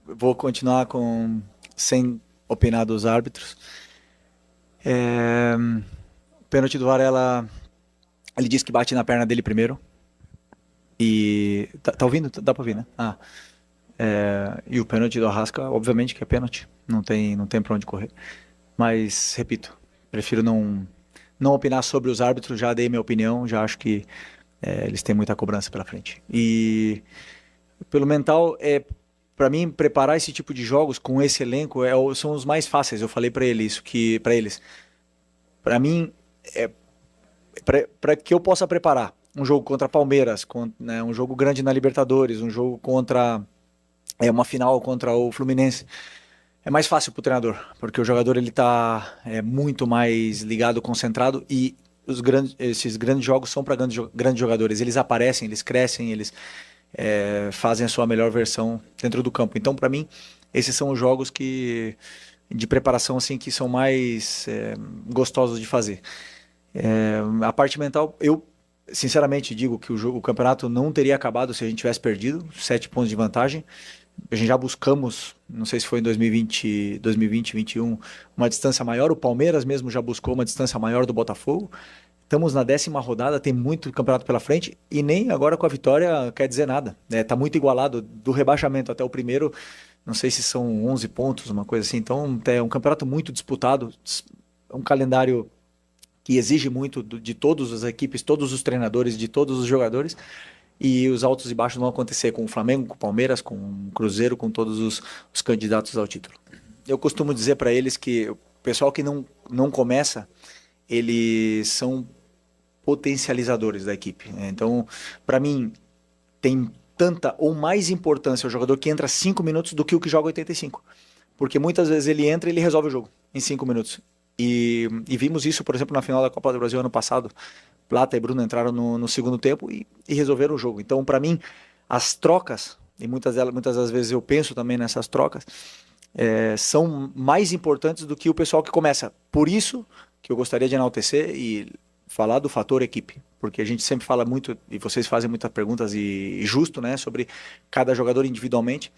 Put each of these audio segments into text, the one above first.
vou continuar sem opinar dos árbitros. É, Pênalti do Varela, ele disse que bate na perna dele primeiro. E. Tá ouvindo? Dá pra ouvir, né? E o pênalti do Arrasca, obviamente que é pênalti. Não tem pra onde correr. Mas, repito, prefiro não opinar sobre os árbitros. Já dei minha opinião, já acho que eles têm muita cobrança pela frente. E pelo mental, para mim, preparar esse tipo de jogos com esse elenco são os mais fáceis. Eu falei para ele isso, que para eles, para mim, para que eu possa preparar um jogo contra Palmeiras, né, um jogo grande na Libertadores, um jogo contra uma final contra o Fluminense, é mais fácil para o treinador, porque o jogador ele está muito mais ligado, concentrado e esses grandes jogos são para grandes jogadores. Eles aparecem, eles crescem, eles fazem a sua melhor versão dentro do campo. Então, para mim, esses são os jogos de preparação assim que são mais gostosos de fazer. A parte mental, eu sinceramente digo que o campeonato não teria acabado se a gente tivesse perdido 7 pontos de vantagem. A gente já buscamos, não sei se foi em 2020, 2021, uma distância maior. O Palmeiras mesmo já buscou uma distância maior do Botafogo. Estamos na 10ª rodada, tem muito campeonato pela frente e nem agora com a vitória quer dizer nada. Tá muito igualado do rebaixamento até o primeiro, não sei se são 11 pontos, uma coisa assim. Então é um campeonato muito disputado, é um calendário que exige muito de todas as equipes, todos os treinadores, de todos os jogadores. E os altos e baixos vão acontecer com o Flamengo, com o Palmeiras, com o Cruzeiro, com todos os candidatos ao título. Eu costumo dizer para eles que o pessoal que não começa, eles são potencializadores da equipe. Então, para mim, tem tanta ou mais importância o jogador que entra 5 minutos do que o que joga 85. Porque muitas vezes ele entra e ele resolve o jogo em 5 minutos. E vimos isso, por exemplo, na final da Copa do Brasil ano passado. Plata e Bruno entraram no segundo tempo e resolveram o jogo. Então, para mim, as trocas, e muitas das vezes eu penso também nessas trocas, são mais importantes do que o pessoal que começa. Por isso que eu gostaria de enaltecer e falar do fator equipe, porque a gente sempre fala muito, e vocês fazem muitas perguntas, e justo, né, sobre cada jogador individualmente,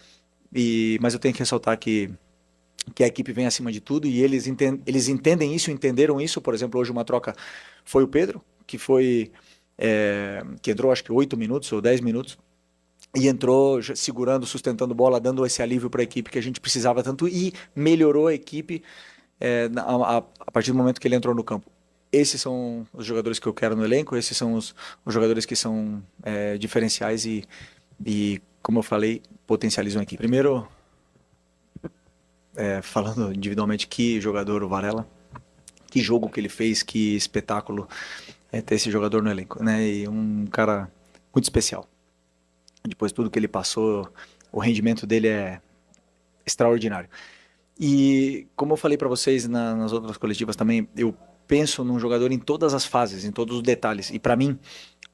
mas eu tenho que ressaltar que a equipe vem acima de tudo e eles entendem isso, entenderam isso. Por exemplo, hoje uma troca foi o Pedro, que entrou acho que 8 minutos ou 10 minutos, e entrou segurando, sustentando bola, dando esse alívio para a equipe que a gente precisava tanto e melhorou a equipe a partir do momento que ele entrou no campo. Esses são os jogadores que eu quero no elenco, esses são os jogadores que são diferenciais e, como eu falei, potencializam a equipe. Primeiro, falando individualmente, que jogador o Varela, que jogo que ele fez, que espetáculo ter esse jogador no elenco, né? E um cara muito especial. Depois de tudo que ele passou, o rendimento dele é extraordinário. E como eu falei para vocês nas outras coletivas também, eu penso num jogador em todas as fases, em todos os detalhes. E para mim,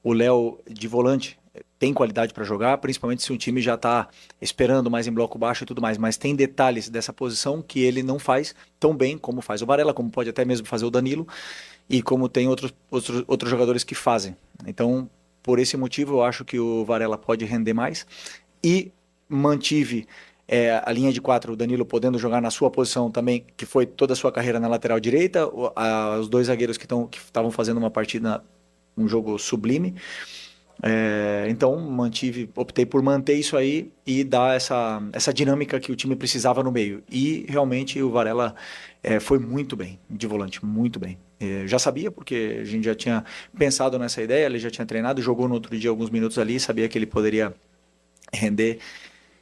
o Léo de volante tem qualidade para jogar, principalmente se um time já está esperando mais em bloco baixo e tudo mais, mas tem detalhes dessa posição que ele não faz tão bem como faz o Varela, como pode até mesmo fazer o Danilo e como tem outros jogadores que fazem. Então, por esse motivo, eu acho que o Varela pode render mais e mantive a linha de 4, o Danilo podendo jogar na sua posição também, que foi toda a sua carreira na lateral direita, os dois zagueiros que estavam fazendo uma partida, um jogo sublime. Então optei por manter isso aí e dar essa dinâmica que o time precisava no meio. E realmente o Varela foi muito bem de volante, muito bem. Já sabia, porque a gente já tinha pensado nessa ideia, ele já tinha treinado, jogou no outro dia alguns minutos ali, sabia que ele poderia render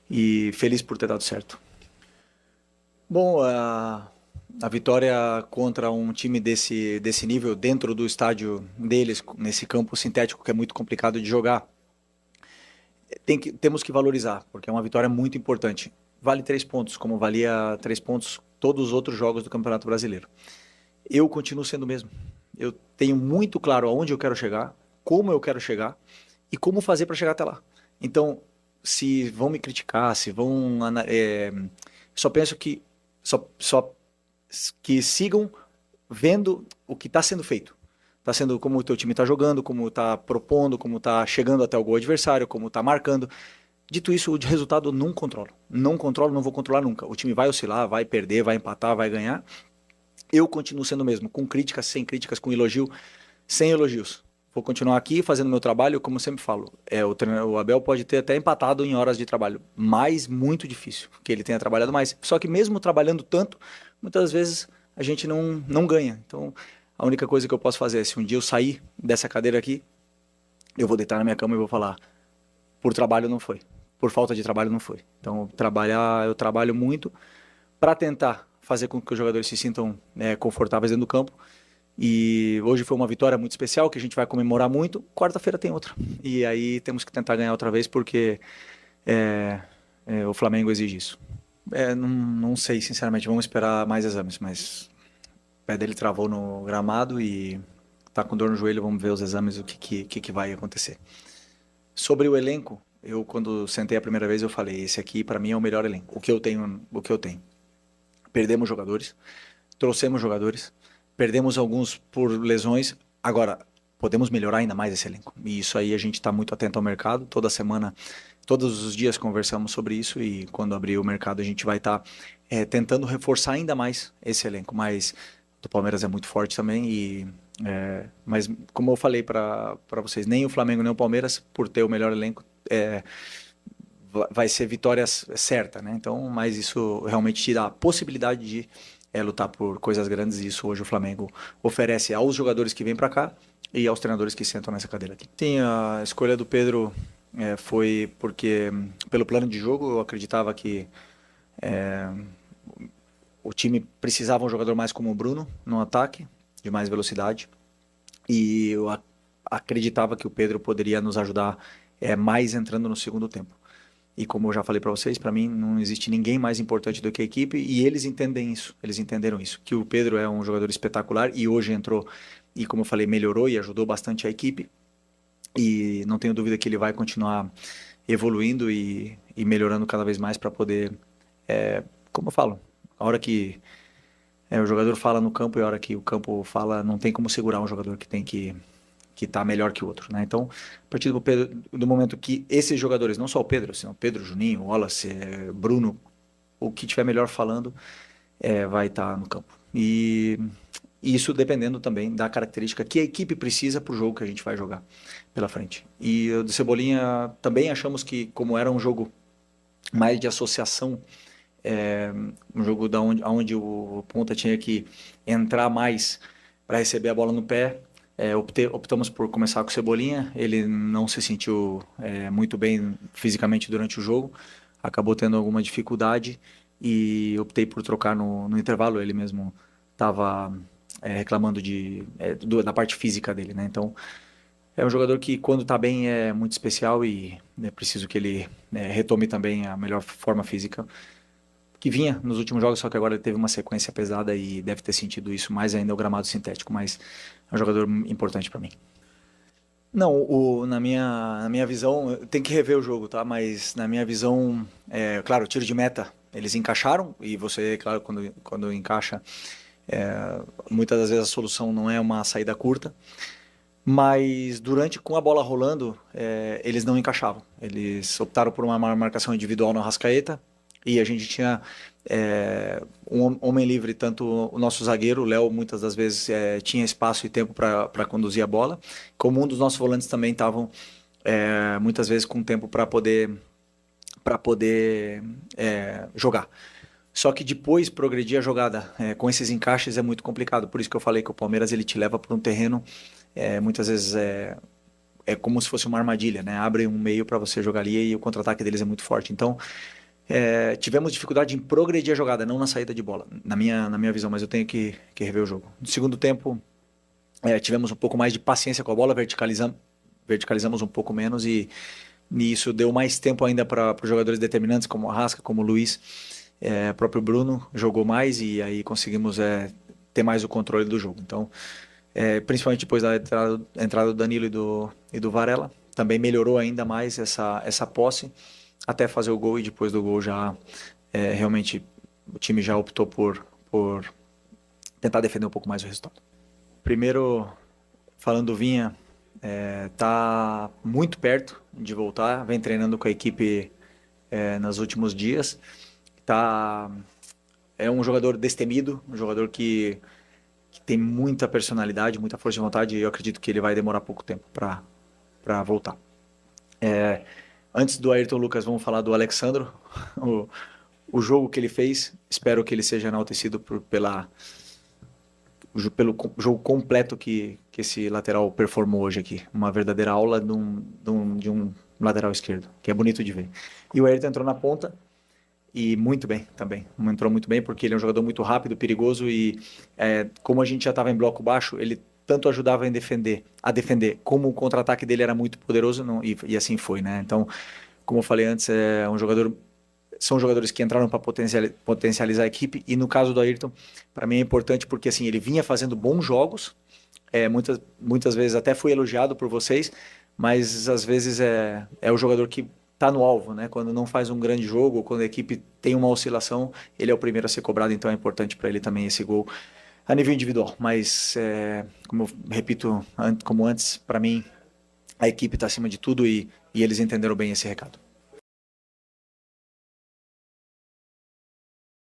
e feliz por ter dado certo. Bom, a vitória contra um time desse nível, dentro do estádio deles, nesse campo sintético que é muito complicado de jogar, temos que valorizar, porque é uma vitória muito importante. Vale 3 pontos, como valia 3 pontos todos os outros jogos do Campeonato Brasileiro. Eu continuo sendo o mesmo. Eu tenho muito claro aonde eu quero chegar, como eu quero chegar e como fazer para chegar até lá. Então, se vão me criticar, se vão... só penso só que sigam vendo o que está sendo feito. Está sendo como o teu time está jogando, como está propondo, como está chegando até o gol adversário, como está marcando. Dito isso, o de resultado eu não controlo. Não controlo, não vou controlar nunca. O time vai oscilar, vai perder, vai empatar, vai ganhar. Eu continuo sendo o mesmo, com críticas, sem críticas, com elogio, sem elogios. Vou continuar aqui fazendo meu trabalho, como eu sempre falo. O Abel pode ter até empatado em horas de trabalho, mas muito difícil que ele tenha trabalhado mais. Só que mesmo trabalhando tanto, muitas vezes a gente não ganha. Então, a única coisa que eu posso fazer é, se um dia eu sair dessa cadeira aqui, eu vou deitar na minha cama e vou falar, por trabalho não foi, por falta de trabalho não foi. Então, eu trabalho muito para tentar fazer com que os jogadores se sintam confortáveis dentro do campo. E hoje foi uma vitória muito especial que a gente vai comemorar muito. Quarta-feira tem outra. E aí temos que tentar ganhar outra vez porque o Flamengo exige isso. Não sei, sinceramente, vamos esperar mais exames, mas o pé dele travou no gramado e tá com dor no joelho, vamos ver os exames, o que vai acontecer. Sobre o elenco, eu quando sentei a primeira vez eu falei, esse aqui para mim é o melhor elenco, o que eu tenho. Perdemos jogadores, trouxemos jogadores, perdemos alguns por lesões. Agora, podemos melhorar ainda mais esse elenco. E isso aí a gente está muito atento ao mercado. Toda semana, todos os dias conversamos sobre isso e quando abrir o mercado a gente vai estar tentando reforçar ainda mais esse elenco. Mas o do Palmeiras é muito forte também mas como eu falei para vocês, nem o Flamengo nem o Palmeiras, por ter o melhor elenco, vai ser vitória certa, né? Então, mas isso realmente te dá a possibilidade de lutar por coisas grandes e isso hoje o Flamengo oferece aos jogadores que vêm para cá e aos treinadores que sentam nessa cadeira aqui. Sim, a escolha do Pedro foi porque, pelo plano de jogo, eu acreditava que o time precisava um jogador mais como o Bruno no ataque, de mais velocidade, e eu acreditava que o Pedro poderia nos ajudar mais entrando no segundo tempo. E como eu já falei para vocês, para mim não existe ninguém mais importante do que a equipe e eles entendem isso, eles entenderam isso, que o Pedro é um jogador espetacular e hoje entrou e como eu falei, melhorou e ajudou bastante a equipe e não tenho dúvida que ele vai continuar evoluindo e melhorando cada vez mais para poder, como eu falo, a hora que o jogador fala no campo e a hora que o campo fala, não tem como segurar um jogador que tem que está melhor que o outro, né? Então, a partir do momento que esses jogadores, não só o Pedro, senão Pedro, Juninho, Wallace, Bruno, o que tiver melhor falando, vai estar no campo. E isso dependendo também da característica que a equipe precisa para o jogo que a gente vai jogar pela frente. E o do Cebolinha também achamos que, como era um jogo mais de associação, um jogo onde o ponta tinha que entrar mais para receber a bola no pé, optamos por começar com o Cebolinha. Ele não se sentiu muito bem fisicamente durante o jogo, acabou tendo alguma dificuldade e optei por trocar no intervalo. Ele mesmo estava reclamando da parte física dele, né? Então é um jogador que quando está bem é muito especial e é preciso que ele retome também a melhor forma física que vinha nos últimos jogos, só que agora ele teve uma sequência pesada e deve ter sentido isso mais ainda o gramado sintético, mas é um jogador importante para mim. Não, na minha visão, tem que rever o jogo, tá? Mas na minha visão, claro, tiro de meta, eles encaixaram e você, claro, quando encaixa, muitas das vezes a solução não é uma saída curta, mas com a bola rolando, eles não encaixavam. Eles optaram por uma marcação individual no Arrascaeta e a gente tinha um homem livre, tanto o nosso zagueiro, o Léo, muitas das vezes tinha espaço e tempo para conduzir a bola, como um dos nossos volantes também estavam muitas vezes com tempo para poder jogar. Só que depois progredir a jogada com esses encaixes é muito complicado. Por isso que eu falei que o Palmeiras ele te leva para um terreno muitas vezes é como se fosse uma armadilha, né? Abre um meio para você jogar ali e o contra-ataque deles é muito forte. Então tivemos dificuldade em progredir a jogada, não na saída de bola, na minha visão, mas eu tenho que rever o jogo. No segundo tempo, tivemos um pouco mais de paciência com a bola, verticalizamos um pouco menos e isso deu mais tempo ainda para os jogadores determinantes, como o Arrasca, como o Luiz, o próprio Bruno jogou mais e aí conseguimos ter mais o controle do jogo. Então, principalmente depois da entrada do Danilo e do Varela, também melhorou ainda mais essa posse até fazer o gol e depois do gol já realmente o time já optou por tentar defender um pouco mais o resultado. Primeiro, falando do Vinha, tá muito perto de voltar, vem treinando com a equipe nos últimos dias. Tá, é um jogador destemido, um jogador que tem muita personalidade, muita força de vontade, e eu acredito que ele vai demorar pouco tempo para voltar. Antes do Ayrton Lucas, vamos falar do Alexandro. O, o jogo que ele fez, espero que ele seja enaltecido pelo jogo completo que esse lateral performou hoje aqui. Uma verdadeira aula de um lateral esquerdo, que é bonito de ver. E o Ayrton entrou na ponta e muito bem também. Entrou muito bem porque ele é um jogador muito rápido, perigoso e como a gente já estava em bloco baixo, ele tanto ajudava a defender, como o contra-ataque dele era muito poderoso e assim foi, né? Então, como eu falei antes, são jogadores que entraram para potencializar a equipe e no caso do Ayrton, para mim é importante porque assim ele vinha fazendo bons jogos, muitas vezes até foi elogiado por vocês, mas às vezes é o jogador que está no alvo, né? Quando não faz um grande jogo, quando a equipe tem uma oscilação, ele é o primeiro a ser cobrado, então é importante para ele também esse gol a nível individual. Mas como eu repito, como antes, para mim a equipe está acima de tudo e eles entenderam bem esse recado.